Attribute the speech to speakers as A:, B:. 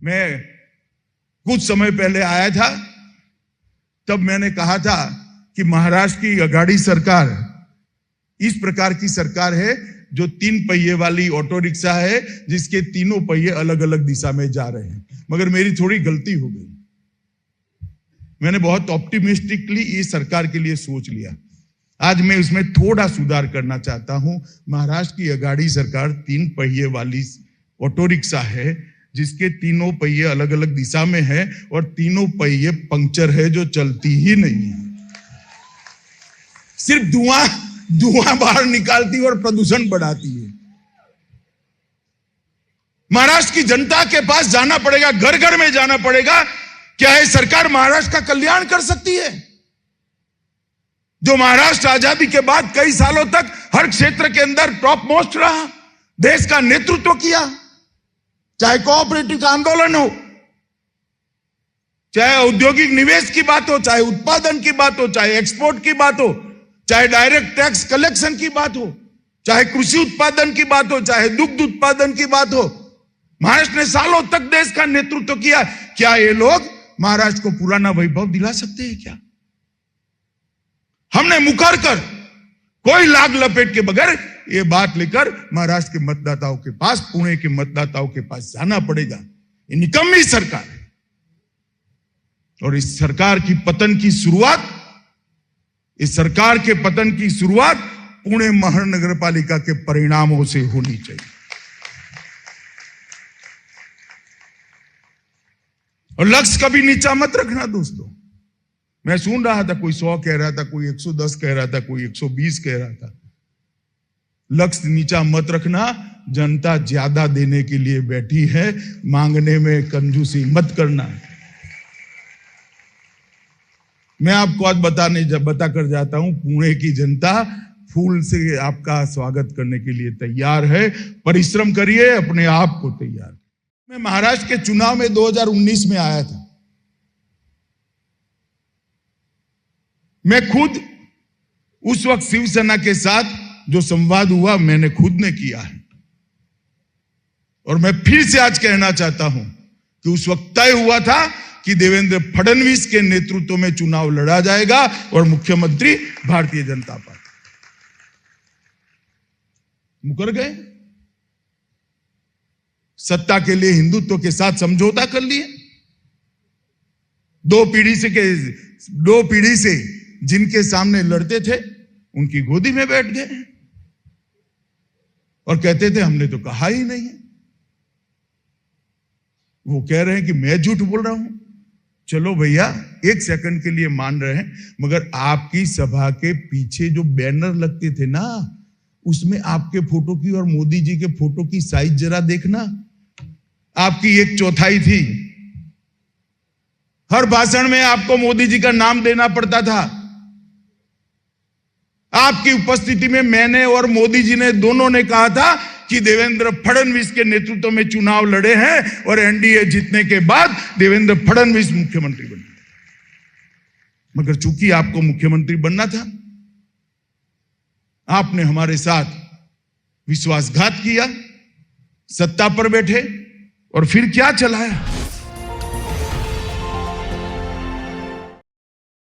A: मैं कुछ समय पहले आया था, तब मैंने कहा था कि महाराष्ट्र की अघाड़ी सरकार इस प्रकार की सरकार है जो 3 पहिए वाली ऑटो रिक्शा है, जिसके तीनों पहिए अलग अलग दिशा में जा रहे हैं। मगर मेरी थोड़ी गलती हो गई, मैंने बहुत ऑप्टिमिस्टिकली इस सरकार के लिए सोच लिया। आज मैं उसमें थोड़ा सुधार करना चाहता हूं। महाराष्ट्र की अघाड़ी सरकार 3 पहिए वाली ऑटो रिक्शा है, जिसके तीनों पहिए अलग अलग दिशा में है और तीनों पहिए पंक्चर है, जो चलती ही नहीं है, सिर्फ धुआं बाहर निकालती है और प्रदूषण बढ़ाती है। महाराष्ट्र की जनता के पास जाना पड़ेगा, घर घर में जाना पड़ेगा। क्या है सरकार महाराष्ट्र का कल्याण कर सकती है? जो महाराष्ट्र आजादी के बाद कई सालों तक हर क्षेत्र के अंदर टॉप मोस्ट रहा, देश का नेतृत्व किया, चाहे कोऑपरेटिव का आंदोलन हो, चाहे औद्योगिक निवेश की बात हो, चाहे उत्पादन की बात हो, चाहे एक्सपोर्ट की बात हो, चाहे डायरेक्ट टैक्स कलेक्शन की बात हो, चाहे कृषि उत्पादन की बात हो, चाहे दुग्ध उत्पादन की बात हो, महाराष्ट्र ने सालों तक देश का नेतृत्व किया। क्या ये लोग महाराष्ट्र को पुराना वैभव दिला सकते हैं क्या? हमने मुकर कर कोई लाग लपेट के बगैर ये बात लेकर महाराष्ट्र के मतदाताओं के पास, पुणे के मतदाताओं के पास जाना पड़ेगा। ये निकम्मी सरकार है और इस सरकार की पतन की शुरुआत, इस सरकार के पतन की शुरुआत पुणे महानगर पालिका के परिणामों से होनी चाहिए। और लक्ष्य कभी नीचा मत रखना दोस्तों। मैं सुन रहा था, कोई 100 कह रहा था, कोई 110 कह रहा था, कोई 120 कह रहा था। लक्ष्य नीचा मत रखना, जनता ज्यादा देने के लिए बैठी है, मांगने में कंजूसी मत करना। मैं आपको आज बता कर जाता हूं, पुणे की जनता फूल से आपका स्वागत करने के लिए तैयार है। परिश्रम करिए, अपने आप को तैयार। मैं महाराष्ट्र के चुनाव में 2019 में आया था। मैं खुद उस वक्त शिवसेना के साथ जो संवाद हुआ, मैंने खुद ने किया है। और मैं फिर से आज कहना चाहता हूं कि उस वक्त तय हुआ था कि देवेंद्र फडणवीस के नेतृत्व में चुनाव लड़ा जाएगा और मुख्यमंत्री भारतीय जनता पार्टी। मुकर गए, सत्ता के लिए हिंदुत्व के साथ समझौता कर लिए। 2 पीढ़ी से जिनके सामने लड़ते थे, उनकी गोदी में बैठ गए और कहते थे हमने तो कहा ही नहीं है। वो कह रहे हैं कि मैं झूठ बोल रहा हूं। चलो भैया, 1 सेकंड के लिए मान रहे हैं, मगर आपकी सभा के पीछे जो बैनर लगते थे ना, उसमें आपके फोटो की और मोदी जी के फोटो की साइज जरा देखना। आपकी 1/4 थी। हर भाषण में आपको मोदी जी का नाम देना पड़ता था। आपकी उपस्थिति में मैंने और मोदी जी ने दोनों ने कहा था कि देवेंद्र फडणवीस के नेतृत्व में चुनाव लड़े हैं और एनडीए जीतने के बाद देवेंद्र फडणवीस मुख्यमंत्री बने। मगर चूंकि आपको मुख्यमंत्री बनना था, आपने हमारे साथ विश्वासघात किया, सत्ता पर बैठे और फिर क्या चलाया।